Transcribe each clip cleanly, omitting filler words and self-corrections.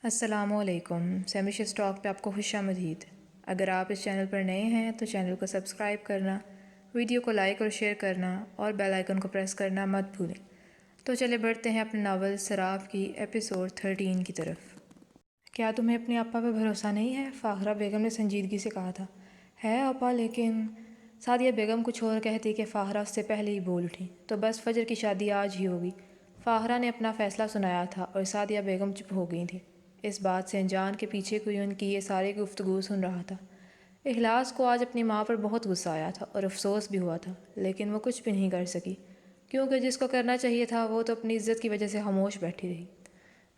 السلام علیکم، سیمش اسٹاک پہ آپ کو خوش آمدید۔ اگر آپ اس چینل پر نئے ہیں تو چینل کو سبسکرائب کرنا، ویڈیو کو لائک اور شیئر کرنا اور بیل آئیکن کو پریس کرنا مت بھولیں۔ تو چلے بڑھتے ہیں اپنے ناول سراف کی ایپیسوڈ 13 کی طرف۔ کیا تمہیں اپنے آپا پہ بھروسہ نہیں ہے؟ فاخرہ بیگم نے سنجیدگی سے کہا تھا۔ ہے آپا، لیکن سعدیہ بیگم کچھ اور کہتی کہ فاخرہ اس سے پہلے ہی بول اٹھی۔ تو بس فجر کی شادی آج ہی ہوگی۔ فاخرہ نے اپنا فیصلہ سنایا تھا اور سعدیہ بیگم چپ ہو گئی تھی۔ اس بات سے انجان کے پیچھے کوئی ان کی یہ ساری گفتگو سن رہا تھا۔ اخلاص کو آج اپنی ماں پر بہت غصہ آیا تھا اور افسوس بھی ہوا تھا، لیکن وہ کچھ بھی نہیں کر سکی، کیونکہ جس کو کرنا چاہیے تھا وہ تو اپنی عزت کی وجہ سے خاموش بیٹھی رہی۔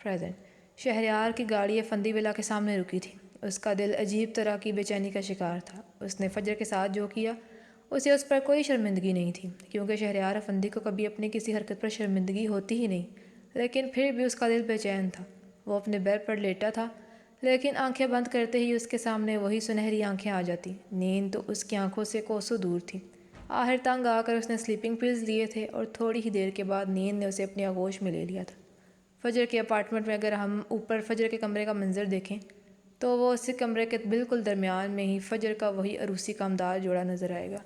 پریزنٹ شہریار کی گاڑی افندی ولا کے سامنے رکی تھی۔ اس کا دل عجیب طرح کی بے چینی کا شکار تھا۔ اس نے فجر کے ساتھ جو کیا اسے اس پر کوئی شرمندگی نہیں تھی، کیونکہ شہریار افندی کو کبھی اپنی کسی حرکت پر شرمندگی ہوتی ہی نہیں، لیکن پھر بھی اس کا دل بے چین تھا۔ وہ اپنے بیڈ پر لیٹا تھا، لیکن آنکھیں بند کرتے ہی اس کے سامنے وہی سنہری آنکھیں آ جاتی۔ نیند تو اس کی آنکھوں سے کوسوں دور تھی۔ آخر تنگ آ کر اس نے سلیپنگ پلز لیے تھے اور تھوڑی ہی دیر کے بعد نیند نے اسے اپنی آغوش میں لے لیا تھا۔ فجر کے اپارٹمنٹ میں اگر ہم اوپر فجر کے کمرے کا منظر دیکھیں تو وہ اسی کمرے کے بالکل درمیان میں ہی فجر کا وہی عروسی کامدار جوڑا نظر آئے گا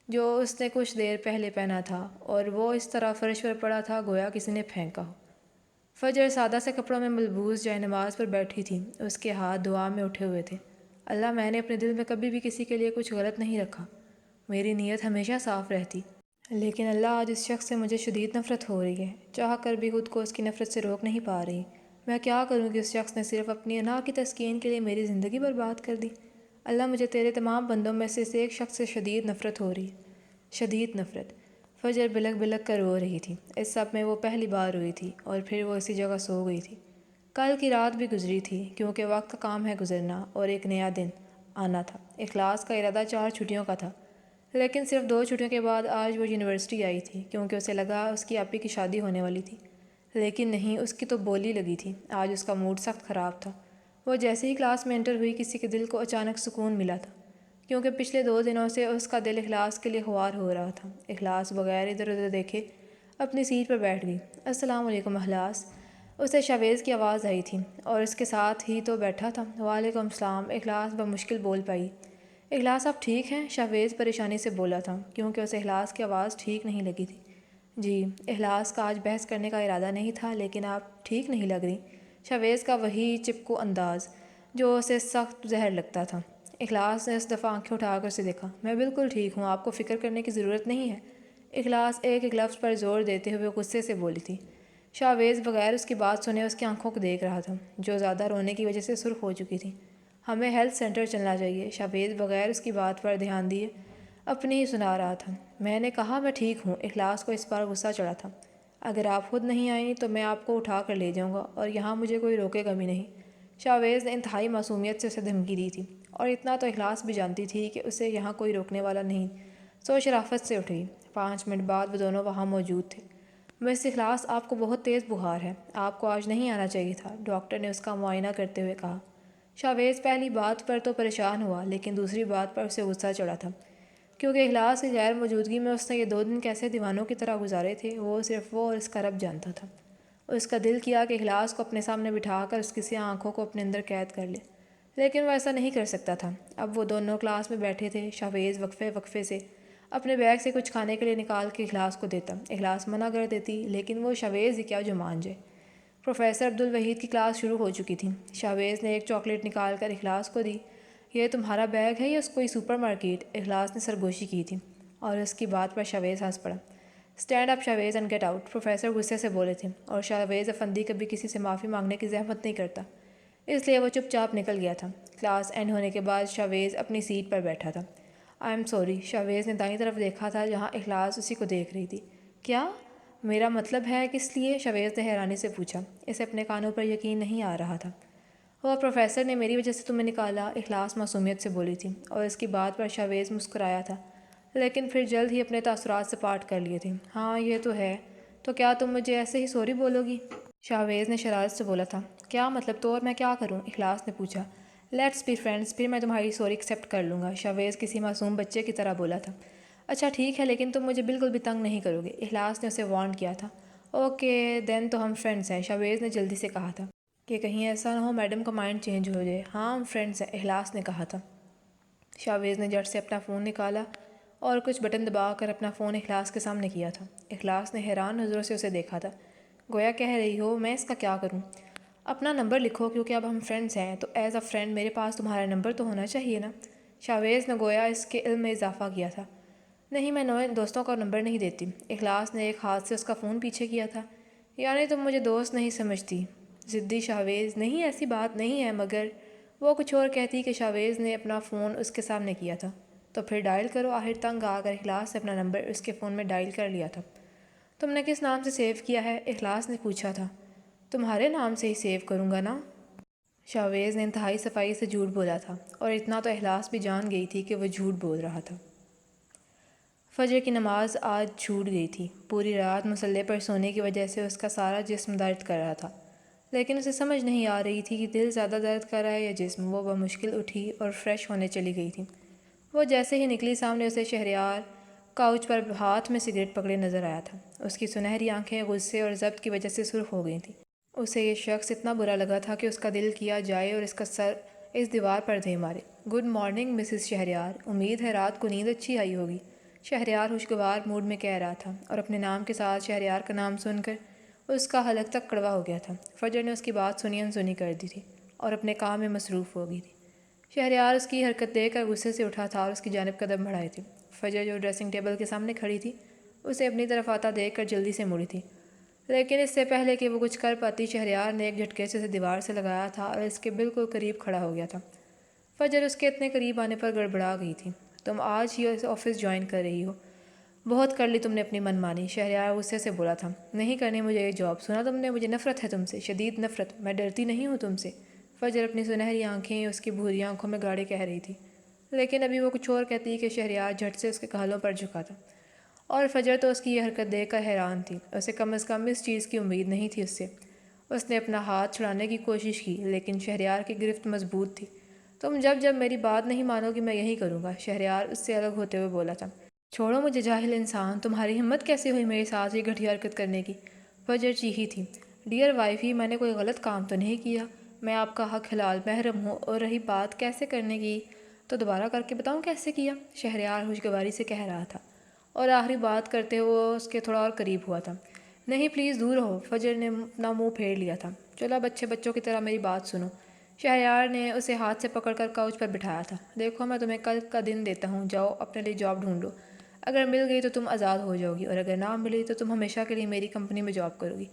جو اس نے کچھ دیر پہلے پہنا تھا، اور وہ اس طرح فرش پر پڑا تھا گویا کسی نے پھینکا ہو۔ فجر سادہ سے کپڑوں میں ملبوس جائے نماز پر بیٹھی تھی۔ اس کے ہاتھ دعا میں اٹھے ہوئے تھے۔ اللہ، میں نے اپنے دل میں کبھی بھی کسی کے لیے کچھ غلط نہیں رکھا، میری نیت ہمیشہ صاف رہتی، لیکن اللہ آج اس شخص سے مجھے شدید نفرت ہو رہی ہے، چاہ کر بھی خود کو اس کی نفرت سے روک نہیں پا رہی۔ میں کیا کروں کہ اس شخص نے صرف اپنی انا کی تسکین کے لیے میری زندگی برباد کر دی۔ اللہ، مجھے تیرے تمام بندوں میں سے اس ایک شخص سے شدید نفرت ہو رہی ہے، شدید نفرت۔ فجر بلک بلک کر رو رہی تھی۔ اس سب میں وہ پہلی بار روئی تھی اور پھر وہ اسی جگہ سو گئی تھی۔ کل کی رات بھی گزری تھی، کیونکہ وقت کا کام ہے گزرنا اور ایک نیا دن آنا تھا۔ اخلاص کا ارادہ 4 چھٹیوں کا تھا، لیکن صرف 2 چھٹیوں کے بعد آج وہ یونیورسٹی آئی تھی، کیونکہ اسے لگا اس کی آپی کی شادی ہونے والی تھی، لیکن نہیں، اس کی تو بولی لگی تھی۔ آج اس کا موڈ سخت خراب تھا۔ وہ جیسے ہی کلاس میں انٹر ہوئی کسی کے دل کو اچانک سکون ملا تھا، کیونکہ پچھلے 2 دنوں سے اس کا دل اخلاص کے لیے خوار ہو رہا تھا۔ اخلاص بغیر ادھر ادھر دیکھے اپنی سیٹ پر بیٹھ گئی۔ السلام علیکم اخلاص، اسے شاویز کی آواز آئی تھی اور اس کے ساتھ ہی تو بیٹھا تھا۔ وعلیکم السلام، اخلاص بمشکل بول پائی۔ اخلاص، آپ ٹھیک ہیں؟ شاویز پریشانی سے بولا تھا، کیونکہ اسے اخلاص کی آواز ٹھیک نہیں لگی تھی۔ جی، اخلاص کا آج بحث کرنے کا ارادہ نہیں تھا، لیکن آپ ٹھیک نہیں لگ رہی۔ شاویز کا وہی چپکو انداز جو اسے سخت زہر لگتا تھا۔ اخلاص نے اس دفعہ آنکھیں اٹھا کر اسے دیکھا۔ میں بالکل ٹھیک ہوں، آپ کو فکر کرنے کی ضرورت نہیں ہے، اخلاص ایک ایک لفظ پر زور دیتے ہوئے غصے سے بولی تھی۔ شاویز بغیر اس کی بات سنے اس کی آنکھوں کو دیکھ رہا تھا، جو زیادہ رونے کی وجہ سے سرخ ہو چکی تھی۔ ہمیں ہیلتھ سینٹر چلنا چاہیے، شاویز بغیر اس کی بات پر دھیان دیے اپنی ہی سنا رہا تھا۔ میں نے کہا میں ٹھیک ہوں۔ اخلاص کو اس بار غصہ چڑھا تھا۔ اگر آپ خود نہیں آئیں تو میں آپ کو اٹھا کر لے جاؤں گا اور یہاں مجھے کوئی روکے گا بھی نہیں، شاویز نے انتہائی معصومیت سے اسے دھمکی دی تھی، اور اتنا تو اخلاص بھی جانتی تھی کہ اسے یہاں کوئی روکنے والا نہیں، سو شرافت سے اٹھ گئی۔ 5 منٹ بعد وہ دونوں وہاں موجود تھے۔ مس اخلاص، آپ کو بہت تیز بخار ہے، آپ کو آج نہیں آنا چاہیے تھا، ڈاکٹر نے اس کا معائنہ کرتے ہوئے کہا۔ شاویز پہلی بات پر تو پریشان ہوا، لیکن دوسری بات پر اسے غصہ چڑھا تھا، کیونکہ اخلاص کی غیر موجودگی میں اس نے یہ 2 دن کیسے دیوانوں کی طرح گزارے تھے وہ صرف وہ اور اس کا رب جانتا تھا۔ اس کا دل کیا کہ اخلاص کو اپنے سامنے بٹھا کر اس کی سیاہ آنکھوں کو اپنے اندر قید کر لے، لیکن وہ ایسا نہیں کر سکتا تھا۔ اب وہ دونوں کلاس میں بیٹھے تھے۔ شاویز وقفے وقفے سے اپنے بیگ سے کچھ کھانے کے لیے نکال کے اخلاص کو دیتا۔ اخلاص منع کر دیتی، لیکن وہ شاویز ہی کیا جو مان جائے۔ پروفیسر عبدالوحید کی کلاس شروع ہو چکی تھی۔ شاویز نے ایک چاکلیٹ نکال کر اخلاص کو دی۔ یہ تمہارا بیگ ہے یا کوئی سپر مارکیٹ؟ اخلاص نے سرگوشی کی تھی، اور اس کی بات پر شاویز ہنس پڑا۔ Stand up Shavez and get out, professor غصے سے بولے تھے، اور شاویز افندی کبھی کسی سے معافی مانگنے کی زحمت نہیں کرتا، اس لیے وہ چپ چاپ نکل گیا تھا۔ کلاس اینڈ ہونے کے بعد شاویز اپنی سیٹ پر بیٹھا تھا۔ آئی ایم سوری، شاویز نے دائیں طرف دیکھا تھا جہاں اخلاص اسی کو دیکھ رہی تھی۔ کیا؟ میرا مطلب ہے کس لیے؟ شاویز نے حیرانی سے پوچھا۔ اسے اپنے کانوں پر یقین نہیں آ رہا تھا۔ وہ پروفیسر نے میری وجہ سے تمہیں نکالا، اخلاص معصومیت سے بولی تھی، اور اس کی بات پر شاویز مسکرایا تھا، لیکن پھر جلد ہی اپنے تاثرات سے پاٹ کر لیے تھے۔ ہاں یہ تو ہے، تو کیا تم مجھے ایسے ہی سوری بولو گی؟ شاویز نے شرارت سے بولا تھا۔ کیا مطلب؟ تو اور میں کیا کروں؟ اخلاص نے پوچھا۔ لیٹس بی فرینڈس، پھر میں تمہاری سوری ایکسیپٹ کر لوں گا، شاویز کسی معصوم بچے کی طرح بولا تھا۔ اچھا ٹھیک ہے، لیکن تم مجھے بالکل بھی تنگ نہیں کرو گے، اخلاص نے اسے وارن کیا تھا۔ اوکے دین، تو ہم فرینڈس ہیں، شاویز نے جلدی سے کہا تھا۔ کہ کہیں ایسا نہ ہو میڈم کا مائنڈ چینج ہو جائے۔ ہاں ہم فرینڈس ہیں، اخلاص نے کہا تھا۔ شاویز نے جٹ سے اپنا فون نکالا اور کچھ بٹن دبا کر اپنا فون اخلاص کے سامنے کیا تھا۔ اخلاص نے حیران نظروں سے اسے دیکھا تھا۔ گویا کہہ رہی ہو میں اس کا کیا کروں؟ اپنا نمبر لکھو، کیونکہ اب ہم فرینڈس ہیں تو ایز اے فرینڈ میرے پاس تمہارا نمبر تو ہونا چاہیے نا۔ شاویز نے گویا اس کے علم میں اضافہ کیا تھا۔ نہیں، میں نئے دوستوں کا نمبر نہیں دیتی۔ اخلاص نے ایک ہاتھ سے اس کا فون پیچھے کیا تھا۔ یعنی تم مجھے دوست نہیں سمجھتی؟ ضدی شاویز: نہیں ایسی بات نہیں ہے، مگر وہ کچھ اور کہتی کہ شاویز نے اپنا فون اس کے سامنے کیا تھا۔ تو پھر ڈائل کرو۔ آخر تنگ آ کر اخلاص نے اپنا نمبر اس کے فون میں ڈائل کر لیا تھا۔ تم نے کس نام سے سیو کیا ہے؟ اخلاص نے پوچھا تھا۔ تمہارے نام سے ہی سیو کروں گا نا۔ شاویز نے انتہائی صفائی سے جھوٹ بولا تھا، اور اتنا تو اخلاص بھی جان گئی تھی کہ وہ جھوٹ بول رہا تھا۔ فجر کی نماز آج چھوٹ گئی تھی۔ پوری رات مصلے پر سونے کی وجہ سے اس کا سارا جسم درد کر رہا تھا، لیکن اسے سمجھ نہیں آ رہی تھی کہ دل زیادہ درد کر رہا ہے یا جسم۔ وہ بمشکل اٹھی اور فریش ہونے چلی گئی تھی۔ وہ جیسے ہی نکلی، سامنے اسے شہریار کاؤچ پر ہاتھ میں سگریٹ پکڑے نظر آیا تھا۔ اس کی سنہری آنکھیں غصے اور ضبط کی وجہ سے سرخ ہو گئی تھیں۔ اسے یہ شخص اتنا برا لگا تھا کہ اس کا دل کیا جائے اور اس کا سر اس دیوار پر دے مارے۔ گڈ مارننگ مسز شہریار، امید ہے رات کو نیند اچھی آئی ہوگی، شہریار خوشگوار موڈ میں کہہ رہا تھا، اور اپنے نام کے ساتھ شہریار کا نام سن کر اس کا حلق تک کڑوا ہو گیا تھا۔ فجر نے اس کی بات سنی انسنی کر دی تھی اور اپنے کام میں مصروف ہو گئی تھی۔ شہریار اس کی حرکت دیکھ کر غصے سے اٹھا تھا اور اس کی جانب قدم بڑھائے تھے۔ فجر جو ڈریسنگ ٹیبل کے سامنے کھڑی تھی، اسے اپنی طرف آتا دیکھ کر جلدی سے مڑی تھی، لیکن اس سے پہلے کہ وہ کچھ کر پاتی، شہریار نے ایک جھٹکے سے اسے دیوار سے لگایا تھا اور اس کے بالکل قریب کھڑا ہو گیا تھا۔ فجر اس کے اتنے قریب آنے پر گڑبڑا گئی تھی۔ تم آج ہی آفس جوائن کر رہی ہو؟ بہت کر لی تم نے اپنی من مانی، شہریار غصے سے بولا تھا۔ نہیں کرنی مجھے یہ جاب، سنا تم نے؟ مجھے نفرت ہے تم سے، شدید نفرت۔ میں ڈرتی نہیں ہوں تم سے، فجر اپنی سنہری آنکھیں اس کی بھوری آنکھوں میں گاڑے کہہ رہی تھی، لیکن ابھی وہ کچھ اور کہتی کہ شہریار جھٹ سے اس کے گالوں پر جھکا تھا، اور فجر تو اس کی یہ حرکت دیکھ کر حیران تھی۔ اسے کم از کم اس چیز کی امید نہیں تھی اس سے۔ اس نے اپنا ہاتھ چھڑانے کی کوشش کی، لیکن شہریار کی گرفت مضبوط تھی۔ تم جب میری بات نہیں مانو گی میں یہی کروں گا، شہریار اس سے الگ ہوتے ہوئے بولا تھا۔ چھوڑو مجھے جاہل انسان، تمہاری ہمت کیسے ہوئی میرے ساتھ یہ گھٹیا حرکت کرنے کی؟ فجر چیخی تھی۔ ڈیئر وائفی، میں نے کوئی غلط کام تو نہیں کیا، میں آپ کا حق حلال محرم ہوں، اور رہی بات کیسے کرنے کی تو دوبارہ کر کے بتاؤں کیسے کیا، شہریار خوشگواری سے کہہ رہا تھا، اور آخری بات کرتے ہوئے وہ اس کے تھوڑا اور قریب ہوا تھا۔ نہیں پلیز دور رہو، فجر نے اپنا منہ پھیر لیا تھا۔ چلو اب اچھے بچوں کی طرح میری بات سنو، شہریار نے اسے ہاتھ سے پکڑ کر کاؤچ پر بٹھایا تھا۔ دیکھو میں تمہیں کل کا دن دیتا ہوں، جاؤ اپنے لیے جاب ڈھونڈو، اگر مل گئی تو تم آزاد ہو جاؤ گی، اور اگر نہ ملی تو تم ہمیشہ کے لیے میری کمپنی میں جاب کرو گی۔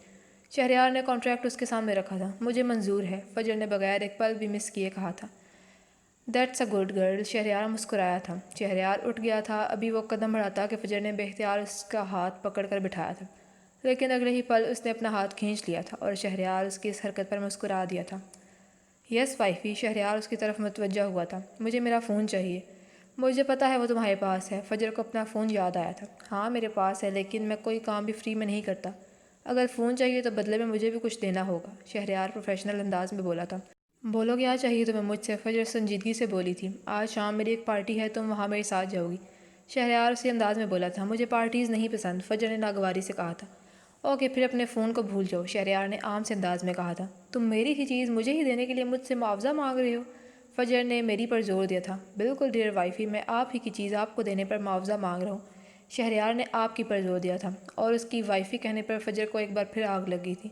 شہریار نے کانٹریکٹ اس کے سامنے رکھا تھا۔ مجھے منظور ہے، فجر نے بغیر ایک پل بھی مس کیے کہا تھا۔ That's a good girl, Shehryar مسکرایا تھا۔ شہریار اٹھ گیا تھا، ابھی وہ قدم بڑھاتا کہ فجر نے بے اختیار اس کا ہاتھ پکڑ کر بٹھایا تھا، لیکن اگلے ہی پل اس نے اپنا ہاتھ کھینچ لیا تھا اور شہریار اس کی اس حرکت پر مسکرا دیا تھا۔ یس وائفی، شہریار اس کی طرف متوجہ ہوا تھا۔ مجھے میرا فون چاہیے۔ مجھے پتہ ہے وہ تمہارے پاس ہے، فجر کو اپنا فون یاد آیا تھا۔ ہاں میرے پاس ہے، لیکن میں کوئی کام بھی فری میں نہیں کرتا، اگر فون چاہیے تو بدلے میں مجھے بھی کچھ دینا ہوگا، شہریار پروفیشنل انداز میں بولا تھا۔ بولو کیا چاہیے تمہیں مجھ سے، فجر سنجیدگی سے بولی تھی۔ آج شام میری ایک پارٹی ہے، تم وہاں میرے ساتھ جاؤ گی، شہریار اسی انداز میں بولا تھا۔ مجھے پارٹیز نہیں پسند، فجر نے ناگواری سے کہا تھا۔ اوکے پھر اپنے فون کو بھول جاؤ، شہریار نے عام سے انداز میں کہا تھا۔ تم میری ہی چیز مجھے ہی دینے کے لیے مجھ سے معاوضہ مانگ رہے ہو، فجر نے میری پر زور دیا تھا۔ بالکل ڈیئر وائفی، میں آپ ہی کی چیز آپ کو دینے پر معاوضہ مانگ رہا ہوں، شہریار نے آپ کی پر زور دیا تھا، اور اس کی وائفی کہنے پر فجر کو ایک بار پھر آگ لگ گئی تھی۔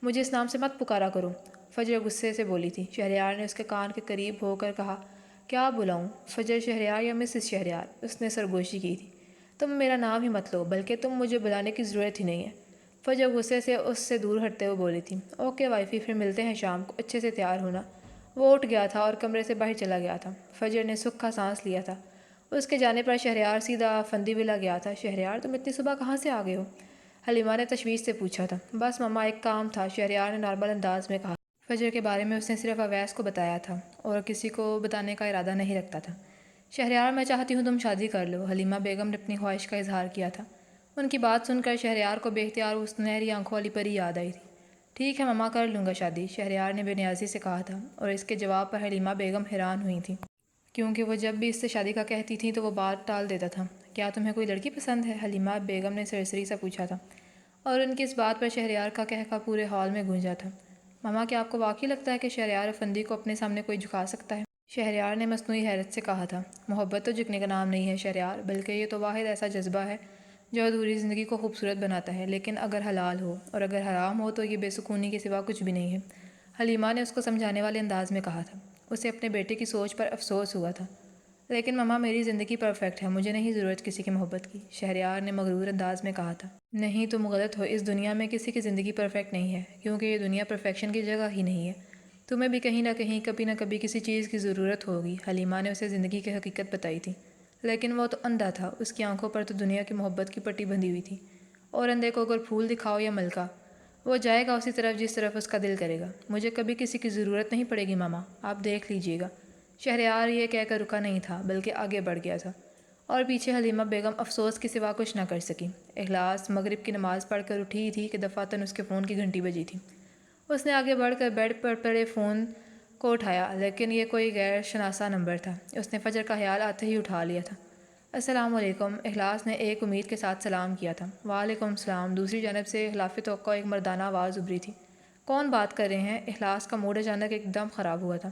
مجھے اس نام سے مت پکارا کرو، فجر غصے سے بولی تھی۔ شہریار نے اس کے کان کے قریب ہو کر کہا، کیا بلاؤں، فجر شہریار یا مسز شہریار؟ اس نے سرگوشی کی تھی۔ تم میرا نام ہی مت لو، بلکہ تم مجھے بلانے کی ضرورت ہی نہیں ہے، فجر غصے سے اس سے دور ہٹتے ہوئے بولی تھی۔ اوکے وائفی، پھر ملتے ہیں شام کو، اچھے سے تیار ہونا۔ وہ اٹھ گیا تھا اور کمرے سے باہر چلا گیا تھا۔ فجر نے سکھ کا سانس لیا تھا۔ اس کے جانے پر شہریار سیدھا فندی ولا گیا تھا۔ شہریار تم اتنی صبح کہاں سے آ گئے ہو؟ حلیمہ نے تشویش سے پوچھا تھا۔ بس مما ایک کام تھا، شہریار نے نارمل انداز میں کہا۔ فجر کے بارے میں اس نے صرف اویس کو بتایا تھا اور کسی کو بتانے کا ارادہ نہیں رکھتا تھا۔ شہریار میں چاہتی ہوں تم شادی کر لو، حلیمہ بیگم نے اپنی خواہش کا اظہار کیا تھا۔ ان کی بات سن کر شہریار کو بے اختیار اس سنہری آنکھوں والی پری یاد آئی تھی۔ ٹھیک ہے مما، کر لوں گا شادی، شہریار نے بے نیازی سے کہا تھا، اور اس کے جواب پر حلیمہ بیگم حیران ہوئی تھیں، کیونکہ وہ جب بھی اس سے شادی کا کہتی تھیں تو وہ بات ٹال دیتا تھا۔ کیا تمہیں کوئی لڑکی پسند ہے؟ حلیمہ بیگم نے سرسری سا پوچھا تھا، اور ان کی اس بات پر شہریار کا قہقہ پورے ہال میں گونجا تھا۔ ماما کیا آپ کو واقعی لگتا ہے کہ شہریار افندی کو اپنے سامنے کوئی جھکا سکتا ہے؟ شہریار نے مصنوعی حیرت سے کہا تھا۔ محبت تو جھکنے کا نام نہیں ہے شہریار، بلکہ یہ تو واحد ایسا جذبہ ہے جو ادھوری زندگی کو خوبصورت بناتا ہے، لیکن اگر حلال ہو، اور اگر حرام ہو تو یہ بے سکونی کے سوا کچھ بھی نہیں ہے۔ حلیمہ نے اس کو سمجھانے والے انداز میں کہا تھا۔ اسے اپنے بیٹے کی سوچ پر افسوس ہوا تھا۔ لیکن ماما میری زندگی پرفیکٹ ہے، مجھے نہیں ضرورت کسی کی محبت کی، شہریار نے مغرور انداز میں کہا تھا۔ نہیں، تم غلط ہو، اس دنیا میں کسی کی زندگی پرفیکٹ نہیں ہے، کیونکہ یہ دنیا پرفیکشن کی جگہ ہی نہیں ہے۔ تمہیں بھی کہیں نہ کہیں کبھی نہ کبھی کسی چیز کی ضرورت ہوگی۔ حلیمہ نے اسے زندگی کی حقیقت بتائی تھی۔ لیکن وہ تو اندھا تھا، اس کی آنکھوں پر تو دنیا کی محبت کی پٹی بندھی ہوئی تھی، اور اندھے کو اگر پھول دکھاؤ یا ملکہ، وہ جائے گا اسی طرف جس طرف اس کا دل کرے گا۔ مجھے کبھی کسی کی ضرورت نہیں پڑے گی ماما، آپ دیکھ لیجئے گا۔ شہریار یہ کہہ کر رکا نہیں تھا، بلکہ آگے بڑھ گیا تھا، اور پیچھے حلیمہ بیگم افسوس کے سوا کچھ نہ کر سکی۔ اخلاص مغرب کی نماز پڑھ کر اٹھی تھی کہ دفعتاً اس کے فون کی گھنٹی بجی تھی۔ اس نے آگے بڑھ کر بیڈ پر پڑے فون کو اٹھایا، لیکن یہ کوئی غیر شناسا نمبر تھا۔ اس نے فجر کا خیال آتے ہی اٹھا لیا تھا۔ السلام علیکم، اخلاص نے ایک امید کے ساتھ سلام کیا تھا۔ وعلیکم السلام، دوسری جانب سے خلاف توقع ایک مردانہ آواز ابھری تھی۔ کون بات کر رہے ہیں؟ اخلاص کا موڈ اچانک ایک دم خراب ہوا تھا۔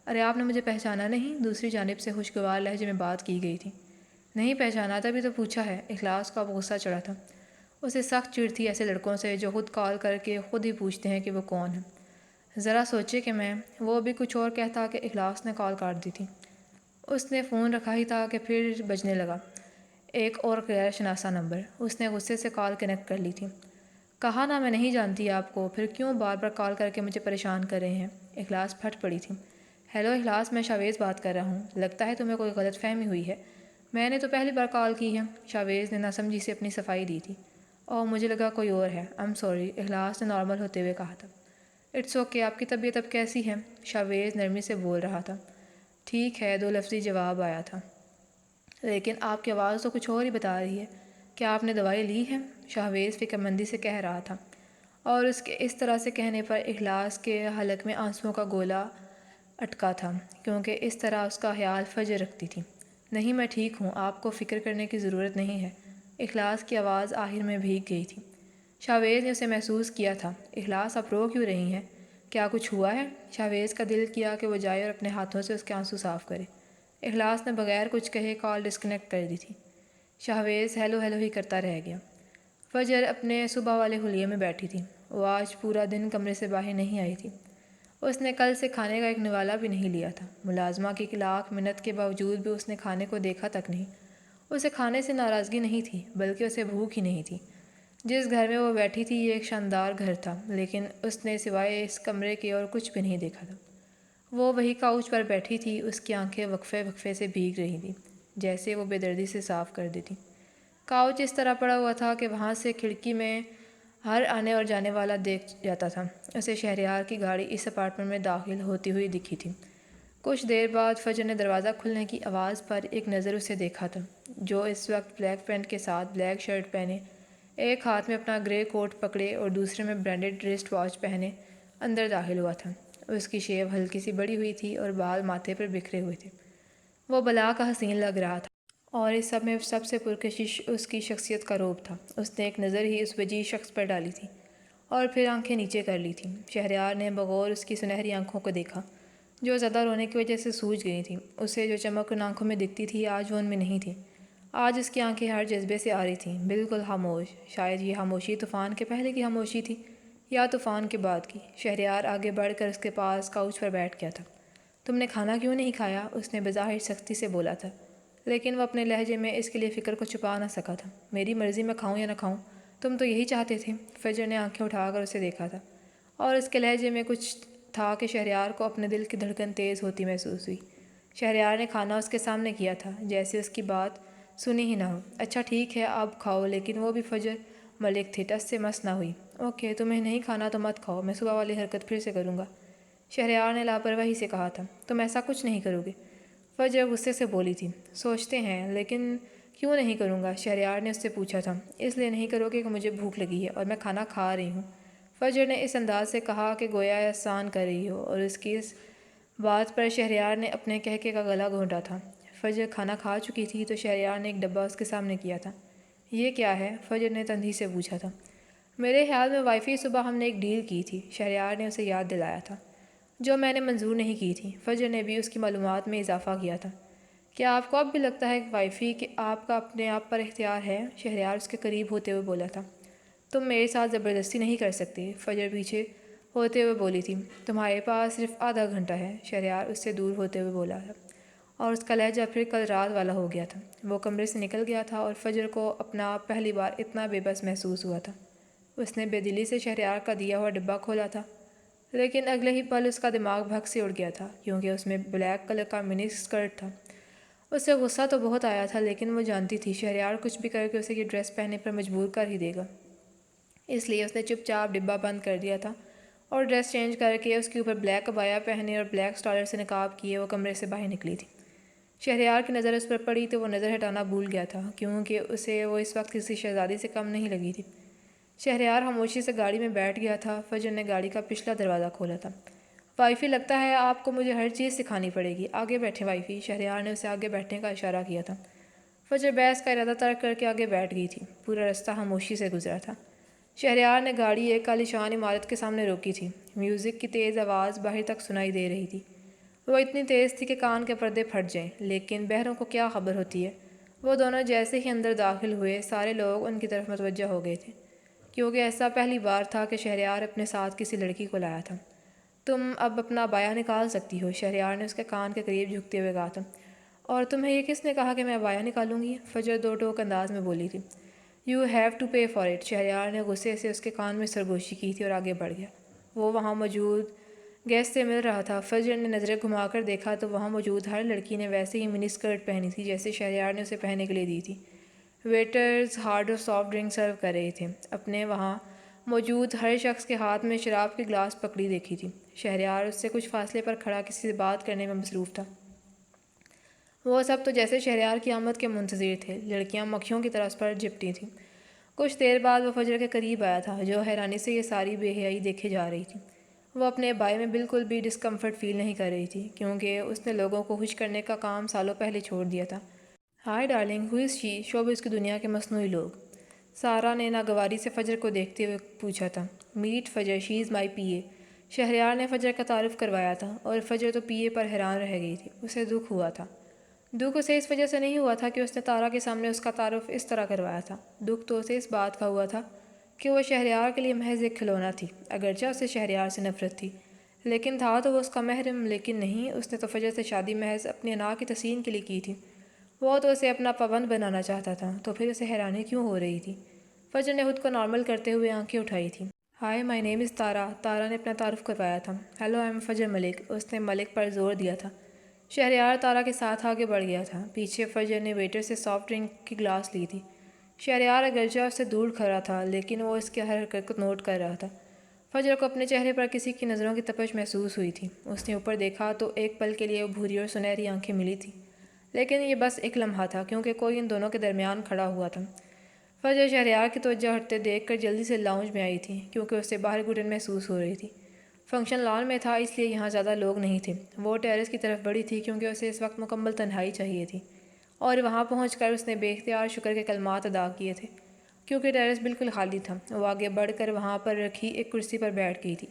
ارے آپ نے مجھے پہچانا نہیں؟ دوسری جانب سے خوشگوار لہجے میں بات کی گئی تھی۔ نہیں پہچانا، تبھی تو پوچھا ہے۔ اخلاص کو اب غصہ چڑھا تھا۔ اسے سخت چڑ تھی ایسے لڑکوں سے جو خود کال کر کے خود ہی پوچھتے ہیں کہ وہ کون ہے۔ ذرا سوچے کہ وہ بھی کچھ اور کہتا کہ اخلاص نے کال کاٹ دی تھی۔ اس نے فون رکھا ہی تھا کہ پھر بجنے لگا ایک اور غیر شناسا نمبر۔ اس نے غصے سے کال کنیکٹ کر لی تھی۔ کہا نا میں نہیں جانتی آپ کو، پھر کیوں بار بار کال کر کے مجھے پریشان کر رہے ہیں؟ اخلاص پھٹ پڑی تھی۔ ہیلو اخلاص، میں شاویز بات کر رہا ہوں۔ لگتا ہے تمہیں کوئی غلط فہمی ہوئی ہے، میں نے تو پہلی بار کال کی ہے۔ شاویز نے ناسمجھی سے اپنی صفائی دی تھی۔ اوہ مجھے لگا کوئی اور ہے، ایم سوری، اخلاص نے نارمل ہوتے ہوئے کہا تھا۔ اٹس اوکے، آپ کی طبیعت اب کیسی ہے؟ شاویز نرمی سے بول رہا تھا۔ ٹھیک ہے، دو لفظی جواب آیا تھا۔ لیکن آپ کی آواز تو کچھ اور ہی بتا رہی ہے۔ کیا آپ نے دوائی لی ہے؟ شاویز فکر مندی سے کہہ رہا تھا، اور اس کے اس طرح سے کہنے پر اخلاص کے حلق میں آنسوؤں کا گولا اٹکا تھا، کیونکہ اس طرح اس کا خیال فجر رکھتی تھی۔ نہیں میں ٹھیک ہوں، آپ کو فکر کرنے کی ضرورت نہیں ہے۔ اخلاص کی آواز آخر میں بھیگ گئی تھی۔ شاویز نے اسے محسوس کیا تھا۔ اخلاص آپ رو کیوں رہی ہیں؟ کیا کچھ ہوا ہے؟ شاویز کا دل کیا کہ وہ جائے اور اپنے ہاتھوں سے اس کے آنسو صاف کرے۔ اخلاص نے بغیر کچھ کہے کال ڈسکنیکٹ کر دی تھی۔ شاویز ہیلو ہیلو ہی کرتا رہ گیا۔ فجر اپنے صبح والے حلیے میں بیٹھی تھی۔ وہ آج پورا دن کمرے سے باہر نہیں آئی تھی۔ اس نے کل سے کھانے کا ایک نوالہ بھی نہیں لیا تھا۔ ملازمہ کی لاکھ منت کے باوجود بھی اس نے کھانے کو دیکھا تک نہیں۔ اسے کھانے سے ناراضگی نہیں تھی، بلکہ اسے بھوک ہی نہیں تھی۔ جس گھر میں وہ بیٹھی تھی یہ ایک شاندار گھر تھا، لیکن اس نے سوائے اس کمرے کے اور کچھ بھی نہیں دیکھا تھا۔ وہ وہی کاؤچ پر بیٹھی تھی، اس کی آنکھیں وقفے وقفے سے بھیگ رہی تھیں، جیسے وہ بے دردی سے صاف کر دیتی۔ کاؤچ اس طرح پڑا ہوا تھا کہ وہاں سے کھڑکی میں ہر آنے اور جانے والا دیکھ جاتا تھا۔ اسے شہریار کی گاڑی اس اپارٹمنٹ میں داخل ہوتی ہوئی دکھی تھی۔ کچھ دیر بعد فجر نے دروازہ کھلنے کی آواز پر ایک نظر اسے دیکھا تھا، جو اس وقت بلیک پینٹ کے ساتھ بلیک شرٹ پہنے، ایک ہاتھ میں اپنا گرے کوٹ پکڑے اور دوسرے میں برینڈڈ رسٹ واچ پہنے اندر داخل ہوا تھا۔ اس کی شیو ہلکی سی بڑی ہوئی تھی اور بال ماتھے پر بکھرے ہوئے تھے۔ وہ بلا کا حسین لگ رہا تھا، اور اس سب میں سب سے پرکشش اس کی شخصیت کا روب تھا۔ اس نے ایک نظر ہی اس وجیح شخص پر ڈالی تھی اور پھر آنکھیں نیچے کر لی تھیں۔ شہریار نے بغور اس کی سنہری آنکھوں کو دیکھا، جو زیادہ رونے کی وجہ سے سوج گئی تھیں۔ اسے جو چمک ان آنکھوں میں دکھتی تھی آج وہ ان میں نہیں تھی۔ آج اس کی آنکھیں ہر جذبے سے آ رہی تھیں، بالکل خاموش۔ شاید یہ خاموشی طوفان کے پہلے کی خاموشی تھی یا طوفان کے بعد کی۔ شہریار آگے بڑھ کر اس کے پاس کاؤچ پر بیٹھ گیا تھا۔ تم نے کھانا کیوں نہیں کھایا؟ اس نے بظاہر سختی سے بولا تھا، لیکن وہ اپنے لہجے میں اس کے لیے فکر کو چھپا نہ سکا تھا۔ میری مرضی، میں کھاؤں یا نہ کھاؤں، تم تو یہی چاہتے تھے۔ فجر نے آنکھیں اٹھا کر اسے دیکھا تھا، اور اس کے لہجے میں کچھ تھا کہ شہریار کو اپنے دل کی دھڑکن تیز ہوتی محسوس ہوئی۔ شہریار نے کھانا اس کے سامنے کیا تھا، جیسے اس کی بات سنی ہی نہ ہو۔ اچھا ٹھیک ہے، اب کھاؤ، لیکن وہ بھی فجر ملک تھی، ٹس سے مس نہ ہوئی۔ اوکے، تمہیں نہیں کھانا تو مت کھاؤ، میں صبح والی حرکت پھر سے کروں گا، شہریار نے لاپرواہی سے کہا تھا۔ تم ایسا کچھ نہیں کرو گے، فجر غصے سے بولی تھی۔ سوچتے ہیں، لیکن کیوں نہیں کروں گا؟ شہریار نے اس سے پوچھا تھا۔ اس لیے نہیں کرو گے کہ مجھے بھوک لگی ہے اور میں کھانا کھا رہی ہوں، فجر نے اس انداز سے کہا کہ گویا احسان کر رہی ہو، اور اس کی اس بات پر شہریار نے اپنے کہکے کا گلا گھونٹا تھا۔ فجر کھانا کھا چکی تھی تو شہریار نے ایک ڈبہ اس کے سامنے کیا تھا۔ یہ کیا ہے؟ فجر نے تندی سے پوچھا تھا۔ میرے خیال میں وائی فائی صبح ہم نے ایک ڈیل کی تھی، شہریار نے اسے یاد دلایا تھا، جو میں نے منظور نہیں کی تھی۔ فجر نے بھی اس کی معلومات میں اضافہ کیا تھا۔ کیا آپ کو اب بھی لگتا ہے کہ وائی فائی کہ آپ کا اپنے آپ پر اختیار ہے؟ شہریار اس کے قریب ہوتے ہوئے بولا تھا۔ تم میرے ساتھ زبردستی نہیں کر سکتے، فجر پیچھے ہوتے ہوئے بولی تھی۔ تمہارے پاس صرف آدھا گھنٹہ ہے، شہریار اس سے دور ہوتے ہوئے بولا تھا، اور اس کا لہجہ پھر کل رات والا ہو گیا تھا۔ وہ کمرے سے نکل گیا تھا اور فجر کو اپنا آپ پہلی بار اتنا بے بس محسوس ہوا تھا۔ اس نے بے دلی سے شہریار کا دیا ہوا ڈبہ کھولا تھا، لیکن اگلے ہی پل اس کا دماغ بھگ سے اڑ گیا تھا، کیونکہ اس میں بلیک کلر کا منی اسکرٹ تھا۔ اسے غصہ تو بہت آیا تھا، لیکن وہ جانتی تھی شہریار کچھ بھی کر کے اسے یہ ڈریس پہننے پر مجبور کر ہی دے گا۔ اس لیے اس نے چپ چاپ ڈبہ بند کر دیا تھا، اور ڈریس چینج کر کے اس کے اوپر بلیک عبایا پہنے اور بلیک اسٹالر سے نقاب کیے وہ کمرے سے باہر نکلی تھی۔ شہریار کی نظر اس پر پڑی تو وہ نظر ہٹانا بھول گیا تھا، کیونکہ اسے وہ اس وقت کسی شہزادی سے کم نہیں لگی تھی۔ شہریار خاموشی سے گاڑی میں بیٹھ گیا تھا۔ فجر نے گاڑی کا پچھلا دروازہ کھولا تھا۔ وائی فائی، لگتا ہے آپ کو مجھے ہر چیز سکھانی پڑے گی۔ آگے بیٹھیں وائی فائی، شہریار نے اسے آگے بیٹھنے کا اشارہ کیا تھا۔ فجر بحث کا ارادہ ترک کر کے آگے بیٹھ گئی تھی۔ پورا رستہ خاموشی سے گزرا تھا۔ شہریار نے گاڑی ایک عالیشان عمارت کے سامنے روکی تھی۔ میوزک کی تیز آواز باہر تک سنائی دے رہی تھی۔ وہ اتنی تیز تھی کہ کان کے پردے پھٹ جائیں، لیکن بہروں کو کیا خبر ہوتی ہے۔ وہ دونوں جیسے ہی اندر داخل ہوئے، سارے لوگ ان کی طرف متوجہ ہو گئے تھے، کیونکہ ایسا پہلی بار تھا کہ شہریار اپنے ساتھ کسی لڑکی کو لایا تھا۔ تم اب اپنا عبایا نکال سکتی ہو، شہریار نے اس کے کان کے قریب جھکتے ہوئے کہا تھا۔ اور تمہیں یہ کس نے کہا کہ میں عبایا نکالوں گی؟ فجر دو ٹوک انداز میں بولی تھی۔ You have to pay for it, Shahryar نے غصے سے اس کے کان میں سرگوشی کی تھی اور آگے بڑھ گیا۔ وہ وہاں موجود گیس سے مل رہا تھا۔ فجر نے نظریں گھما کر دیکھا تو وہاں موجود ہر لڑکی نے ویسے ہی منی اسکرٹ پہنی تھی جیسے شہریار نے اسے پہننے کے لیے دی تھی۔ ویٹرز ہارڈ اور سافٹ ڈرنک سرو کر رہے تھے۔ اپنے وہاں موجود ہر شخص کے ہاتھ میں شراب کی گلاس پکڑی دیکھی تھی۔ شہریار اس سے کچھ فاصلے پر کھڑا کسی سے بات کرنے میں مصروف تھا۔ وہ سب تو جیسے شہریار کی آمد کے منتظر تھے۔ لڑکیاں مکھیوں کی طرح اس پر جپٹی تھیں۔ کچھ دیر بعد وہ فجر کے قریب آیا تھا، جو حیرانی سے یہ ساری بے حیائی دیکھے جا رہی تھی۔ وہ اپنے عبائے میں بالکل بھی ڈسکمفرٹ فیل نہیں کر رہی تھی، کیونکہ اس نے لوگوں کو خوش کرنے کا کام سالوں پہلے چھوڑ دیا تھا۔ ہائی ڈارلنگ، ہو از شی؟ شوبز کی دنیا کے مصنوعی لوگ، سارا نے ناگواری سے فجر کو دیکھتے ہوئے پوچھا تھا۔ میٹ فجر، شی از مائی پی اے، شہریار نے فجر کا تعارف کروایا تھا، اور فجر تو پی اے پر حیران رہ گئی تھی۔ اسے دکھ ہوا تھا۔ دکھ اسے اس وجہ سے نہیں ہوا تھا کہ اس نے تارا کے سامنے اس کا تعارف اس طرح کروایا تھا۔ دکھ تو اسے اس بات کا ہوا تھا کہ وہ شہریار کے لیے محض ایک کھلونا تھی، اگرچہ اسے شہریار سے نفرت تھی، لیکن تھا تو وہ اس کا محرم۔ لیکن نہیں، اس نے تو فجر سے شادی محض اپنی انا کی تسکین کے لیے کی تھی۔ وہ تو اسے اپنا پابند بنانا چاہتا تھا، تو پھر اسے حیرانی کیوں ہو رہی تھی؟ فجر نے خود کو نارمل کرتے ہوئے آنکھیں اٹھائی تھیں۔ ہائی، مائی نیم از تارا، تارا نے اپنا تعارف کروایا تھا۔ ہیلو، آئی ایم فجر ملک، اس نے ملک پر زور دیا تھا۔ شہریار تارا کے ساتھ آگے بڑھ گیا تھا۔ پیچھے فجر نے ویٹر سے سافٹ ڈرنک کی گلاس لی تھی۔ شہریار اگرچہ اس سے دور کھڑا تھا، لیکن وہ اس کی ہر حرکت کو نوٹ کر رہا تھا۔ فجر کو اپنے چہرے پر کسی کی نظروں کی تپش محسوس ہوئی تھی۔ اس نے اوپر دیکھا تو ایک پل کے لیے وہ بھوری اور سنہری آنکھیں ملی تھیں، لیکن یہ بس ایک لمحہ تھا، کیونکہ کوئی ان دونوں کے درمیان کھڑا ہوا تھا۔ فجر شہریار کی توجہ ہٹتے دیکھ کر جلدی سے لاؤنج میں آئی تھی، کیونکہ اسے باہر گھٹن محسوس ہو رہی تھی۔ فنکشن لان میں تھا، اس لیے یہاں زیادہ لوگ نہیں تھے۔ وہ ٹیرس کی طرف بڑھی تھی، کیونکہ اسے اس وقت مکمل تنہائی چاہیے تھی، اور وہاں پہنچ کر اس نے بے اختیار شکر کے کلمات ادا کیے تھے، کیونکہ ٹیرس بالکل خالی تھا۔ وہ آگے بڑھ کر وہاں پر رکھی ایک کرسی پر بیٹھ گئی تھی۔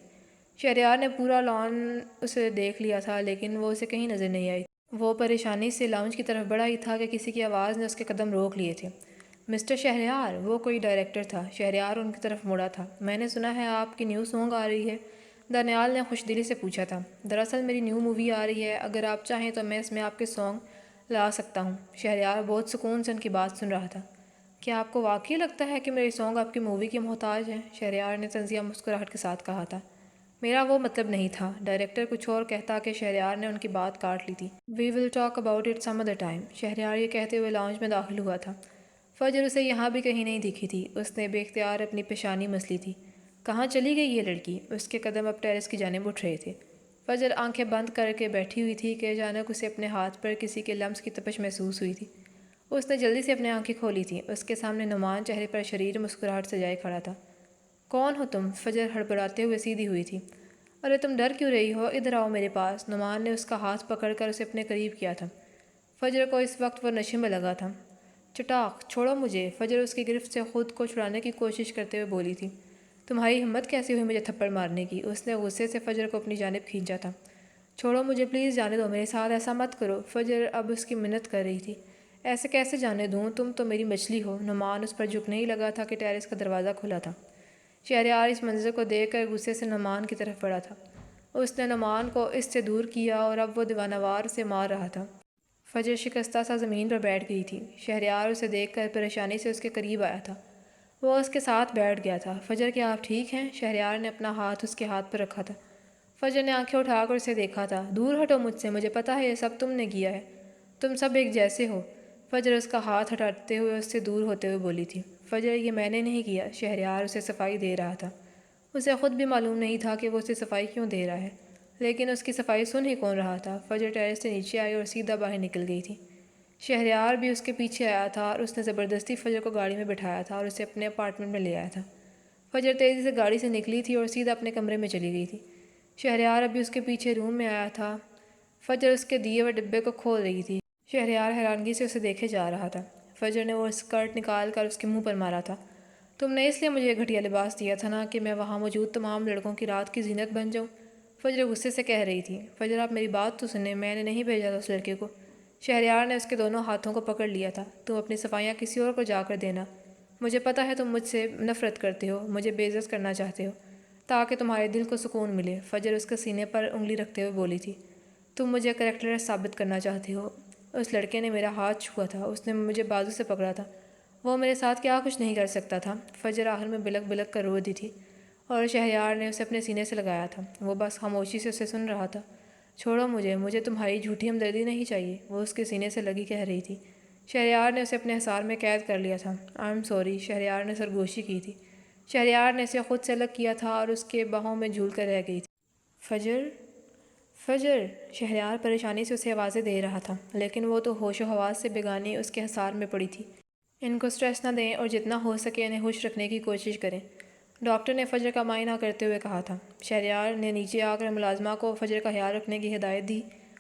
شہریار نے پورا لان اسے دیکھ لیا تھا، لیکن وہ اسے کہیں نظر نہیں آئی۔ وہ پریشانی سے لاؤنج کی طرف بڑھا ہی تھا کہ کسی کی آواز نے اس کے قدم روک لیے تھے۔ مسٹر شہریار، وہ کوئی ڈائریکٹر تھا۔ شہریار ان کی طرف مڑا تھا۔ میں نے سنا ہے آپ کی نیو سانگ آ رہی ہے، دانیال نے خوش دلی سے پوچھا تھا۔ دراصل میری نیو مووی آ رہی ہے، اگر آپ چاہیں تو میں اس میں آپ کے سانگ لا سکتا ہوں۔ شہریار بہت سکون سے ان کی بات سن رہا تھا۔ کیا آپ کو واقعی لگتا ہے کہ میرے سانگ آپ کی مووی کے محتاج ہیں؟ شہریار نے طنزیہ مسکراہٹ کے ساتھ کہا تھا۔ میرا وہ مطلب نہیں تھا، ڈائریکٹر کچھ اور کہتا کہ شہریار نے ان کی بات کاٹ لی تھی۔ We will talk about it some other time, Shehryar یہ کہتے ہوئے لاؤنج میں داخل ہوا تھا۔ فجر اسے یہاں بھی کہیں نہیں دکھی تھی۔ اس نے بے اختیار اپنی پیشانی مسلی تھی۔ کہاں چلی گئی یہ لڑکی؟ اس کے قدم اب ٹیرس کی جانب اٹھ رہے تھے۔ فجر آنکھیں بند کر کے بیٹھی ہوئی تھی کہ اچانک اسے اپنے ہاتھ پر کسی کے لمس کی تپش محسوس ہوئی تھی۔ اس نے جلدی سے اپنی آنکھیں کھولی تھیں۔ اس کے سامنے نعمان چہرے پر شریر مسکراہٹ سجائے کھڑا تھا۔ کون ہو تم؟ فجر ہڑبڑاتے ہوئے سیدھی ہوئی تھی۔ ارے تم ڈر کیوں رہی ہو؟ ادھر آؤ میرے پاس، نعمان نے اس کا ہاتھ پکڑ کر اسے اپنے قریب کیا تھا۔ فجر کو اس وقت وہ نشے میں لگا تھا۔ چٹاک، چھوڑو مجھے، فجر اس کی گرفت سے خود کو چھڑانے کی کوشش کرتے ہوئے بولی تھی۔ تمہاری ہمت کیسی ہوئی مجھے تھپڑ مارنے کی؟ اس نے غصے سے فجر کو اپنی جانب کھینچا تھا۔ چھوڑو مجھے، پلیز جانے دو، میرے ساتھ ایسا مت کرو۔ فجر اب اس کی منت کر رہی تھی۔ ایسے کیسے جانے دوں؟ تم تو میری مچھلی ہو۔ نعمان اس پر جھکنے ہی لگا تھا کہ ٹیرس کا دروازہ کھلا تھا۔ شہریار اس منظر کو دیکھ کر غصے سے نعمان کی طرف بڑھا تھا۔ اس نے نعمان کو اس سے دور کیا اور اب وہ دیوانہ وار سے مار رہا تھا۔ فجر شکستہ سا زمین پر بیٹھ گئی تھی۔ شہریار اسے دیکھ کر پریشانی سے اس کے قریب آیا تھا۔ وہ اس کے ساتھ بیٹھ گیا تھا۔ فجر کیا آپ ٹھیک ہیں؟ شہریار نے اپنا ہاتھ اس کے ہاتھ پر رکھا تھا۔ فجر نے آنکھیں اٹھا کر اسے دیکھا تھا۔ دور ہٹو مجھ سے، مجھے پتہ ہے یہ سب تم نے کیا ہے، تم سب ایک جیسے ہو۔ فجر اس کا ہاتھ ہٹاتے ہوئے اس سے دور ہوتے ہوئے بولی تھی۔ فجر یہ میں نے نہیں کیا۔ شہریار اسے صفائی دے رہا تھا۔ اسے خود بھی معلوم نہیں تھا کہ وہ اسے صفائی کیوں دے رہا ہے، لیکن اس کی صفائی سن ہی کون رہا تھا۔ فجر ٹیرس سے نیچے آئی اور سیدھا باہر نکل گئی تھی۔ شہریار بھی اس کے پیچھے آیا تھا اور اس نے زبردستی فجر کو گاڑی میں بٹھایا تھا اور اسے اپنے اپارٹمنٹ میں لے آیا تھا۔ فجر تیزی سے گاڑی سے نکلی تھی اور سیدھا اپنے کمرے میں چلی گئی تھی۔ شہریار ابھی اس کے پیچھے روم میں آیا تھا۔ فجر اس کے دیے ہوئے ڈبے کو کھول رہی تھی۔ شہریار حیرانگی سے اسے دیکھے جا رہا تھا۔ فجر نے وہ اسکرٹ نکال کر اس کے منہ پر مارا تھا۔ تم نے اس لیے مجھے یہ گھٹیا لباس دیا تھا نا کہ میں وہاں موجود تمام لڑکوں کی رات کی زینت بن جاؤں؟ فجر غصے سے کہہ رہی تھی۔ فجر آپ میری بات تو سنیں، میں نے نہیں بھیجا تھا اس لڑکے کو۔ شہریار نے اس کے دونوں ہاتھوں کو پکڑ لیا تھا۔ تم اپنی صفائیاں کسی اور کو جا کر دینا۔ مجھے پتہ ہے تم مجھ سے نفرت کرتے ہو، مجھے بے عزت کرنا چاہتے ہو تاکہ تمہارے دل کو سکون ملے۔ فجر اس کے سینے پر انگلی رکھتے ہوئے بولی تھی۔ تم مجھے کریکٹرلیس ثابت کرنا چاہتے ہو۔ اس لڑکے نے میرا ہاتھ چھوا تھا، اس نے مجھے بازو سے پکڑا تھا، وہ میرے ساتھ کیا کچھ نہیں کر سکتا تھا۔ فجر آخر میں بلک بلک کر رو دی تھی اور شہریار نے اسے اپنے سینے سے لگایا تھا۔ وہ بس خاموشی سے اسے سن رہا تھا۔ چھوڑو مجھے تمہاری جھوٹی ہمدردی نہیں چاہیے، وہ اس کے سینے سے لگی کہہ رہی تھی۔ شہریار نے اسے اپنے حصار میں قید کر لیا تھا۔ آئی ایم سوری، شہریار نے سرگوشی کی تھی۔ شہریار نے اسے خود سے الگ کیا تھا اور اس کے باہوں میں جھول کر رہ گئی تھی۔ فجر فجر شہریار پریشانی سے اسے آوازیں دے رہا تھا، لیکن وہ تو ہوش و حواس سے بیگانی اس کے حصار میں پڑی تھی۔ ان کو سٹریس نہ دیں اور جتنا ہو سکے انہیں ہوش رکھنے کی کوشش کریں، ڈاکٹر نے فجر کا معائنہ کرتے ہوئے کہا تھا۔ شہریار نے نیچے آ کر ملازمہ کو فجر کا خیال رکھنے کی ہدایت دی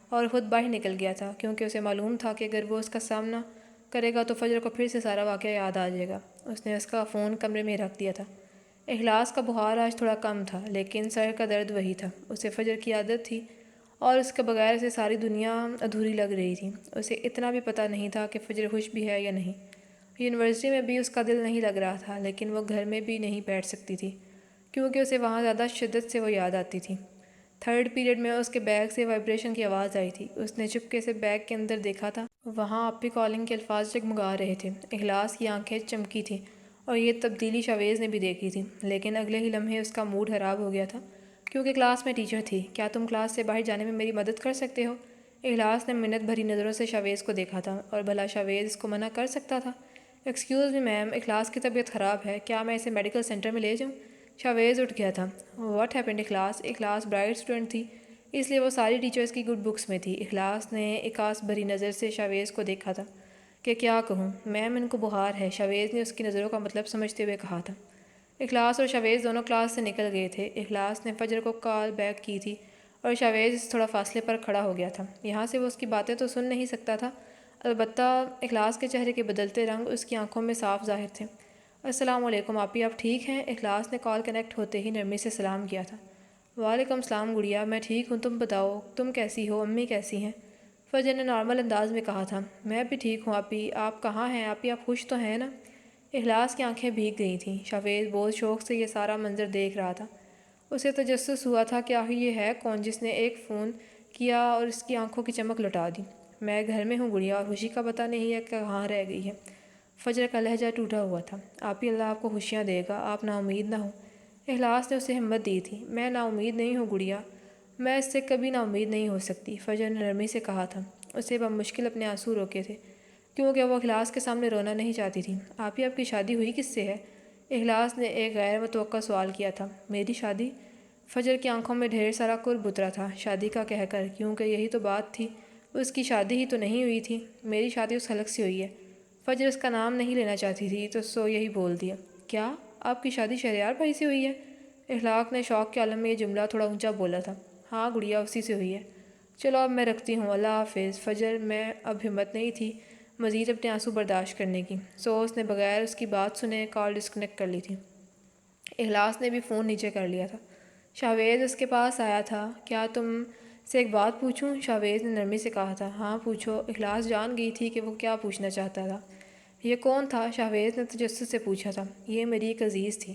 اور خود باہر نکل گیا تھا، کیونکہ اسے معلوم تھا کہ اگر وہ اس کا سامنا کرے گا تو فجر کو پھر سے سارا واقعہ یاد آ جائے گا۔ اس نے اس کا فون کمرے میں رکھ دیا تھا۔ اخلاص کا بخار آج تھوڑا کم تھا، لیکن سر کا درد وہی تھا۔ اسے فجر کی عادت تھی اور اس کے بغیر اسے ساری دنیا ادھوری لگ رہی تھی۔ اسے اتنا بھی پتہ نہیں تھا کہ فجر خوش بھی ہے یا نہیں۔ یونیورسٹی میں بھی اس کا دل نہیں لگ رہا تھا، لیکن وہ گھر میں بھی نہیں بیٹھ سکتی تھی، کیونکہ اسے وہاں زیادہ شدت سے وہ یاد آتی تھی۔ تھرڈ پیریڈ میں اس کے بیگ سے وائبریشن کی آواز آئی تھی۔ اس نے چپکے سے بیگ کے اندر دیکھا تھا، وہاں آپی کالنگ کے الفاظ جگمگا رہے تھے۔ اخلاص کی آنکھیں چمکی تھیں اور یہ تبدیلی شاویز نے بھی دیکھی تھی، لیکن اگلے ہی لمحے اس کا موڈ خراب ہو گیا تھا، کیونکہ کلاس میں ٹیچر تھی۔ کیا تم کلاس سے باہر جانے میں میری مدد کر سکتے ہو؟ اخلاص نے منت بھری نظروں سے شاویز کو دیکھا تھا، اور بھلا شاویز اس کو منع کر سکتا تھا؟ ایکسکیوز می میم، اخلاص کی طبیعت خراب ہے، کیا میں اسے میڈیکل سینٹر میں لے جاؤں؟ شاویز اٹھ گیا تھا۔ واٹ ہیپنڈ اخلاص برائٹ اسٹوڈنٹ تھی، اس لیے وہ ساری ٹیچرز کی گڈ بکس میں تھی۔ اخلاص نے اکاس بھری نظر سے شاویز کو دیکھا تھا کہ کیا کہوں میم، ان کو بخار ہے، شاویز نے اس کی نظروں کا مطلب سمجھتے ہوئے کہا تھا۔ اخلاص اور شاویز دونوں کلاس سے نکل گئے تھے۔ اخلاص نے فجر کو کال بیک کی تھی اور شاویز تھوڑا فاصلے پر کھڑا ہو گیا تھا، یہاں سے وہ اس کی باتیں تو سن نہیں سکتا تھا، البتہ اخلاص کے چہرے کے بدلتے رنگ اس کی آنکھوں میں صاف ظاہر تھے۔ السلام علیکم آپی، آپ ٹھیک ہیں؟ اخلاص نے کال کنیکٹ ہوتے ہی نرمی سے سلام کیا تھا۔ وعلیکم السلام گڑیا، میں ٹھیک ہوں، تم بتاؤ تم کیسی ہو، امی کیسی ہیں؟ فجر نے نارمل انداز میں کہا تھا۔ میں بھی ٹھیک ہوں آپی، آپ کہاں ہیں آپی، آپ خوش تو ہیں نا؟ اخلاص کی آنکھیں بھیگ گئی تھیں۔ شاویز بہت شوق سے یہ سارا منظر دیکھ رہا تھا۔ اسے تجسس ہوا تھا کہ آخر یہ ہے کون جس نے ایک فون کیا اور اس کی آنکھوں کی چمک لٹا دی۔ میں گھر میں ہوں گڑیا، اور خوشی کا پتہ نہیں ہے کہ کہاں رہ گئی ہے۔ فجر کا لہجہ ٹوٹا ہوا تھا۔ آپی اللہ آپ کو خوشیاں دے گا، آپ نا امید نہ ہوں۔ اخلاص نے اسے ہمت دی تھی۔ میں نا امید نہیں ہوں گڑیا، میں اس سے کبھی نا امید نہیں ہو سکتی، فجر نے نرمی سے کہا تھا۔ اسے بمشکل اپنے آنسو روکے تھے، کیونکہ وہ اخلاص کے سامنے رونا نہیں چاہتی تھی۔ آپی آپ کی شادی ہوئی کس سے ہے؟ اخلاص نے ایک غیر متوقع سوال کیا تھا۔ میری شادی؟ فجر کی آنکھوں میں ڈھیر سارا قرب اترا تھا، شادی کا کہہ کر، کیونکہ یہی تو بات تھی، اس کی شادی ہی تو نہیں ہوئی تھی۔ میری شادی اس حلق سے ہوئی ہے۔ فجر اس کا نام نہیں لینا چاہتی تھی تو سو یہی بول دیا۔ کیا آپ کی شادی شہریار بھائی سے ہوئی ہے؟ اخلاق نے شوق کے عالم میں یہ جملہ تھوڑا اونچا بولا تھا۔ ہاں گڑیا، اسی سے ہوئی ہے۔ چلو اب میں رکھتی ہوں، اللہ حافظ۔ فجر میں اب ہمت نہیں تھی مزید اپنے آنسو برداشت کرنے کی، سو اس نے بغیر اس کی بات سنے کال ڈسکنیکٹ کر لی تھی۔ اخلاص نے بھی فون نیچے کر لیا تھا۔ شاویز اس کے پاس آیا تھا۔ کیا تم سے ایک بات پوچھوں؟ شاویز نے نرمی سے کہا تھا۔ ہاں پوچھو۔ اخلاص جان گئی تھی کہ وہ کیا پوچھنا چاہتا تھا۔ یہ کون تھا؟ شاویز نے تجسس سے پوچھا تھا۔ یہ میری ایک عزیز تھی۔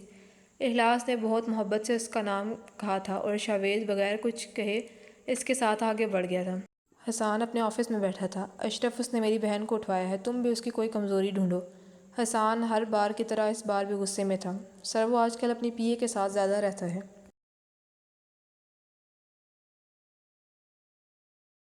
اخلاص نے بہت محبت سے اس کا نام کہا تھا اور شاویز بغیر کچھ کہے اس کے ساتھ آگے بڑھ گیا تھا۔ حسان اپنے آفس میں بیٹھا تھا۔ اشرف، اس نے میری بہن کو اٹھوایا ہے، تم بھی اس کی کوئی کمزوری ڈھونڈو۔ حسان ہر بار کی طرح اس بار بھی غصے میں تھا۔ سر، وہ آج کل اپنی پی اے کے ساتھ زیادہ رہتا ہے۔